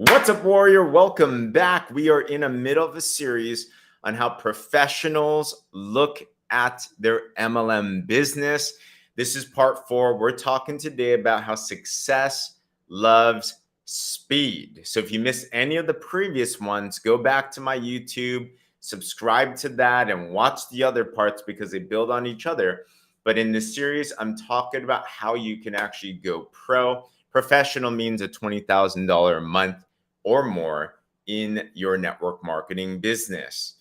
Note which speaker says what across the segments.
Speaker 1: What's up, warrior? Welcome back. We are in the middle of a series on how professionals look at their MLM business. This is part 4. We're talking today about how success loves speed. So if you missed any of the previous ones, go back to my YouTube, subscribe to that, and watch the other parts because they build on each other. But in this series, I'm talking about how you can actually go pro. Professional means a $20,000 a month or more in your network marketing business.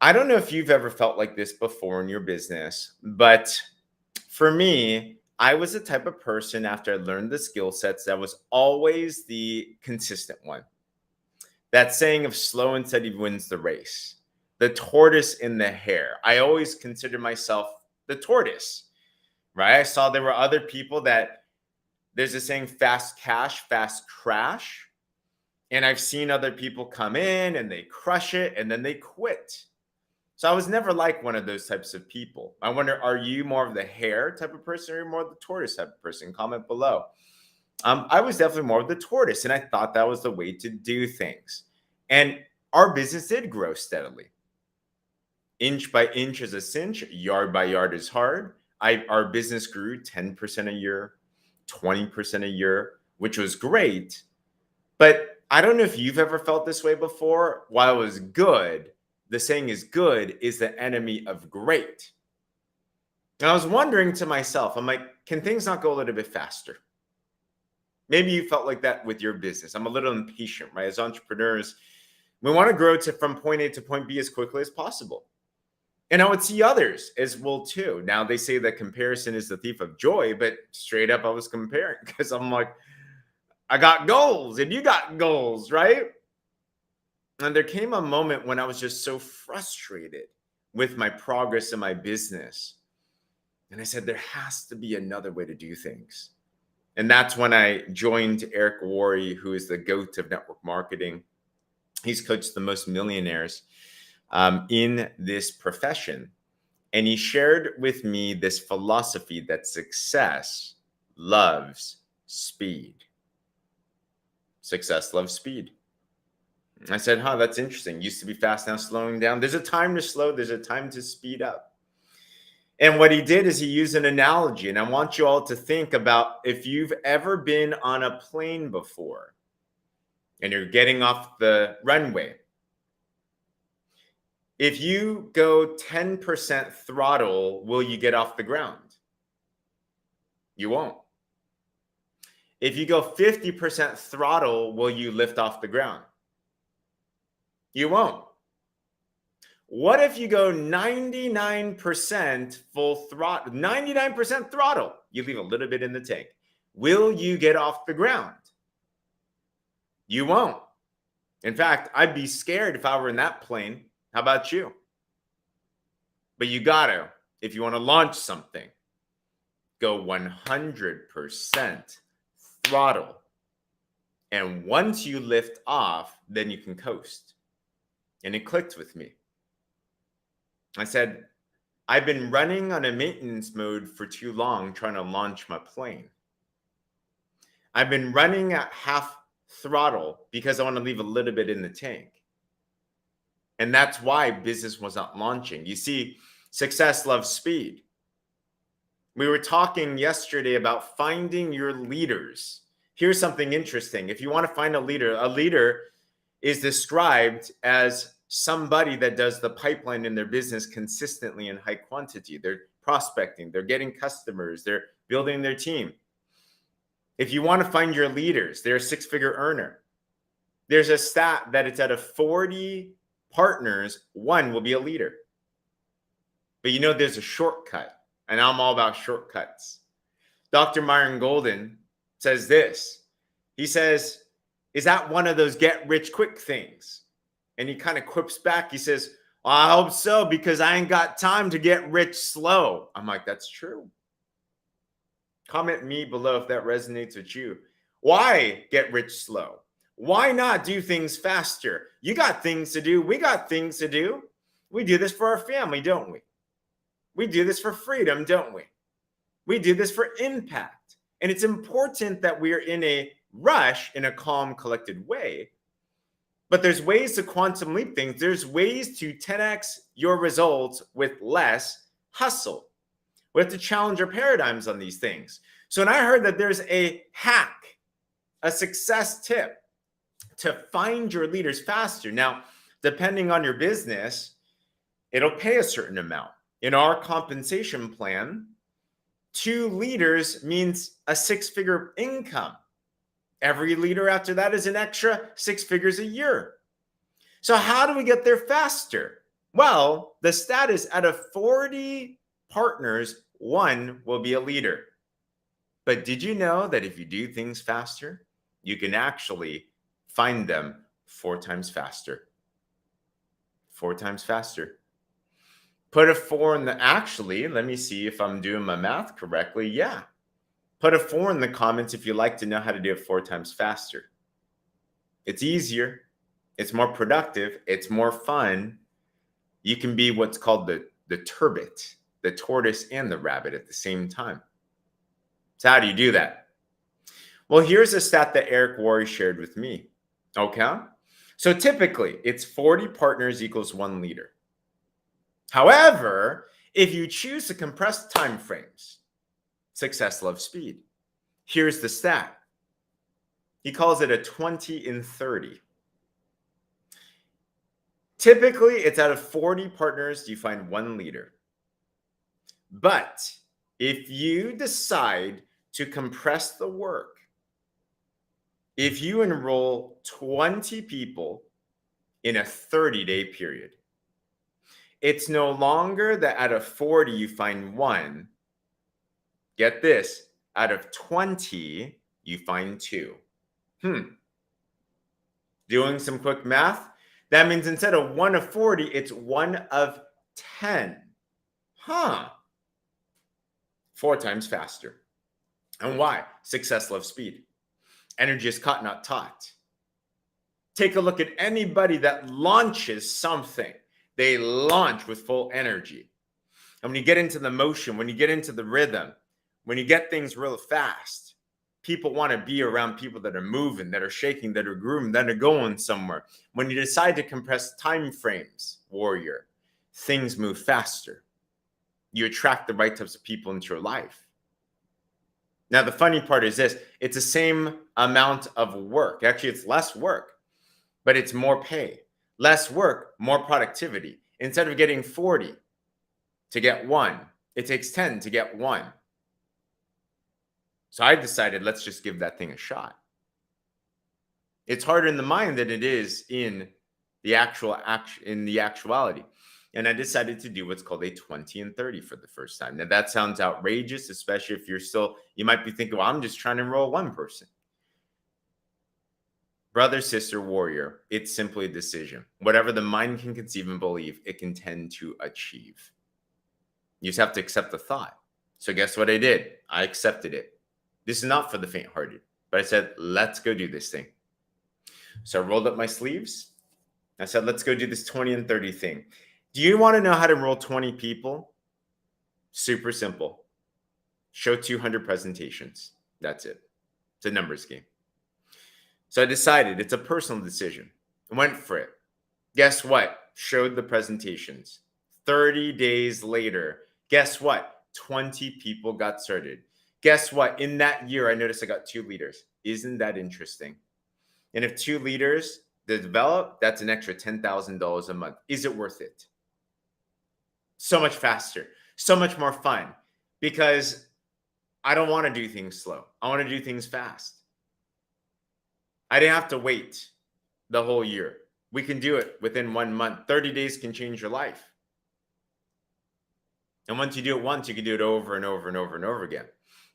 Speaker 1: I don't know if you've ever felt like this before in your business, but for me, I was the type of person after I learned the skill sets that was always the consistent one. That saying of slow and steady wins the race. The tortoise in the hare. I always considered myself the tortoise, right? I saw there were other people that there's a saying, fast cash, fast crash. And I've seen other people come in and they crush it and then they quit. So I was never like one of those types of people. I wonder, are you more of the hare type of person or more of the tortoise type of person? Comment below. I was definitely more of the tortoise, and I thought that was the way to do things. And our business did grow steadily. Inch by inch is a cinch, yard by yard is hard. Our business grew 10% a year, 20% a year, which was great. But I don't know if you've ever felt this way before. While it was good, the saying is good is the enemy of great. And I was wondering to myself, I'm like, can things not go a little bit faster? Maybe you felt like that with your business. I'm a little impatient, right? As entrepreneurs, we want to grow from point A to point B as quickly as possible. And I would see others as well too. Now they say that comparison is the thief of joy, but straight up I was comparing because I'm like, I got goals and you got goals, right? And there came a moment when I was just so frustrated with my progress in my business. And I said, there has to be another way to do things. And that's when I joined Eric Worre, who is the GOAT of network marketing. He's coached the most millionaires in this profession. And he shared with me this philosophy that success loves speed. Success loves speed. I said, that's interesting. Used to be fast, now slowing down. There's a time to slow. There's a time to speed up. And what he did is he used an analogy. And I want you all to think about if you've ever been on a plane before and you're getting off the runway. If you go 10% throttle, will you get off the ground? You won't. If you go 50% throttle, will you lift off the ground? You won't. What if you go 99% full throttle, 99% throttle? You leave a little bit in the tank. Will you get off the ground? You won't. In fact, I'd be scared if I were in that plane. How about you? But you gotta, if you want to launch something, go 100% throttle. And once you lift off, then you can coast. And it clicked with me. I said, I've been running on a maintenance mode for too long trying to launch my plane. I've been running at half throttle because I want to leave a little bit in the tank. And that's why business was not launching. You see, success loves speed. We were talking yesterday about finding your leaders. Here's something interesting. If you want to find a leader is described as somebody that does the pipeline in their business consistently in high quantity. They're prospecting, they're getting customers, they're building their team. If you want to find your leaders, they're a 6-figure earner. There's a stat that it's out of 40 partners, 1 will be a leader. But you know, there's a shortcut, and I'm all about shortcuts. Dr. Myron Golden says this. He says, is that one of those get rich quick things? And he kind of quips back. He says, well, I hope so, because I ain't got time to get rich slow. I'm like, that's true. Comment me below if that resonates with you. Why get rich slow? Why not do things faster? You got things to do. We got things to do. We do this for our family, don't we? We do this for freedom, don't we? We do this for impact. And it's important that we're in a rush in a calm, collected way. But there's ways to quantum leap things. There's ways to 10x your results with less hustle. We have to challenge our paradigms on these things. So when I heard that there's a hack, a success tip to find your leaders faster. Now, depending on your business, it'll pay a certain amount. In our compensation plan, 2 leaders means a 6-figure income. Every leader after that is an extra 6 figures a year. So how do we get there faster? Well, the stat is out of 40 partners, 1 will be a leader. But did you know that if you do things faster, you can actually find them 4 times faster? 4 times faster. Put a 4 in the, actually, let me see if I'm doing my math correctly. Yeah. Put a 4 in the comments if you like to know how to do it 4 times faster. It's easier. It's more productive. It's more fun. You can be what's called the turbot, the tortoise and the rabbit at the same time. So how do you do that? Well, here's a stat that Eric Worre shared with me. Okay. So typically it's 40 partners equals 1 leader. However, if you choose to compress time frames, success loves speed. Here's the stat. He calls it a 20 in 30. Typically, it's out of 40 partners, you find 1 leader. But if you decide to compress the work, if you enroll 20 people in a 30-day period, it's no longer that out of 40 you find 1. Get this, out of 20 you find 2. Doing some quick math, that means instead of 1 of 40, it's 1 of 10. 4 times faster. And why? Success loves speed. Energy is caught, not taught. Take a look at anybody that launches something. They launch with full energy. And when you get into the motion, when you get into the rhythm, when you get things real fast, people want to be around people that are moving, that are shaking, that are grooving, that are going somewhere. When you decide to compress time frames, warrior, things move faster. You attract the right types of people into your life. Now, the funny part is this. It's the same amount of work. Actually, it's less work, but it's more pay. Less work, more productivity. Instead of getting 40 to get 1, it takes 10 to get 1. So I decided, let's just give that thing a shot. It's harder in the mind than it is in the actuality. And I decided to do what's called a 20 and 30 for the first time. Now that sounds outrageous, especially if you might be thinking, well, I'm just trying to enroll 1 person. Brother, sister, warrior, it's simply a decision. Whatever the mind can conceive and believe, it can tend to achieve. You just have to accept the thought. So guess what I did? I accepted it. This is not for the faint-hearted, but I said, let's go do this thing. So I rolled up my sleeves. I said, let's go do this 20 and 30 thing. Do you want to know how to enroll 20 people? Super simple. Show 200 presentations. That's it. It's a numbers game. So I decided it's a personal decision. I went for it. Guess what? Showed the presentations. 30 days later, guess what? 20 people got started. Guess what? In that year, I noticed I got 2 leaders. Isn't that interesting? And if 2 leaders develop, that's an extra $10,000 a month. Is it worth it? So much faster, so much more fun, because I don't want to do things slow. I want to do things fast. I didn't have to wait the whole year. We can do it within 1 month. 30 days can change your life. And once you do it once, you can do it over and over and over and over again.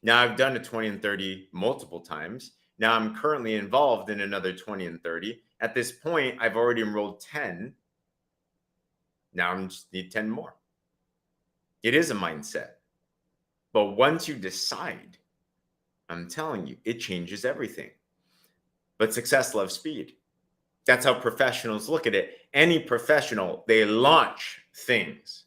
Speaker 1: Now I've done a 20 and 30 multiple times. Now I'm currently involved in another 20 and 30. At this point, I've already enrolled 10. Now I just need 10 more. It is a mindset. But once you decide, I'm telling you, it changes everything. But success loves speed. That's how professionals look at it. Any professional, they launch things.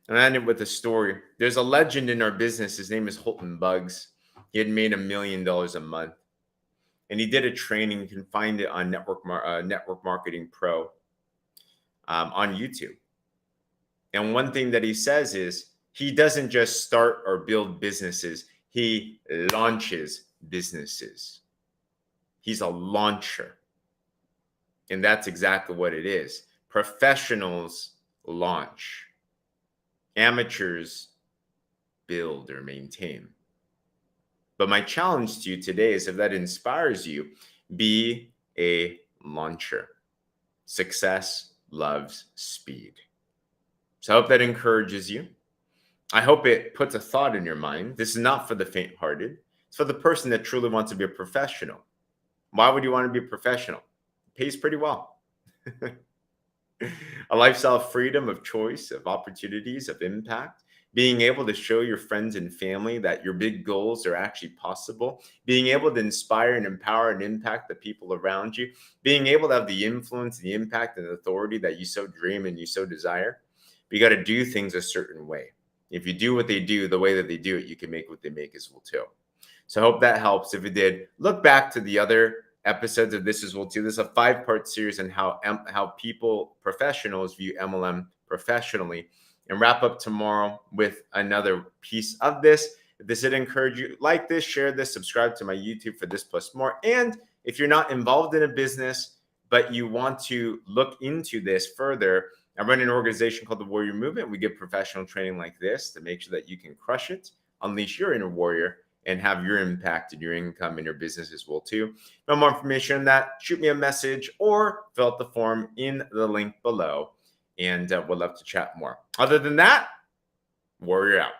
Speaker 1: And I end it with a story. There's a legend in our business. His name is Holton Buggs. He had made $1 million a month. And he did a training. You can find it on Network Marketing Pro on YouTube. And one thing that he says is he doesn't just start or build businesses, he launches businesses. He's a launcher. And that's exactly what it is. Professionals launch, amateurs build or maintain. But my challenge to you today is, if that inspires you, be a launcher. Success loves speed. So I hope that encourages you. I hope it puts a thought in your mind. This is not for the faint-hearted. It's for the person that truly wants to be a professional. Why would you want to be a professional? It pays pretty well. A lifestyle of freedom, of choice, of opportunities, of impact. Being able to show your friends and family that your big goals are actually possible. Being able to inspire and empower and impact the people around you. Being able to have the influence, the impact, and authority that you so dream and you so desire. But you got to do things a certain way. If you do what they do, the way that they do it, you can make what they make as well too. So I hope that helps. If it did, look back to the other episodes of This Is Well Too. This is a 5-part series on how people, professionals, view MLM professionally, and wrap up tomorrow with another piece of this. If this did encourage you, like this, share this, subscribe to my YouTube for this plus more. And if you're not involved in a business, but you want to look into this further, I run an organization called the Warrior Movement. We give professional training like this to make sure that you can crush it, unleash your inner warrior, and have your impact and your income and your business as well too. For more information on that, shoot me a message or fill out the form in the link below, and we'd love to chat more. Other than that, warrior out.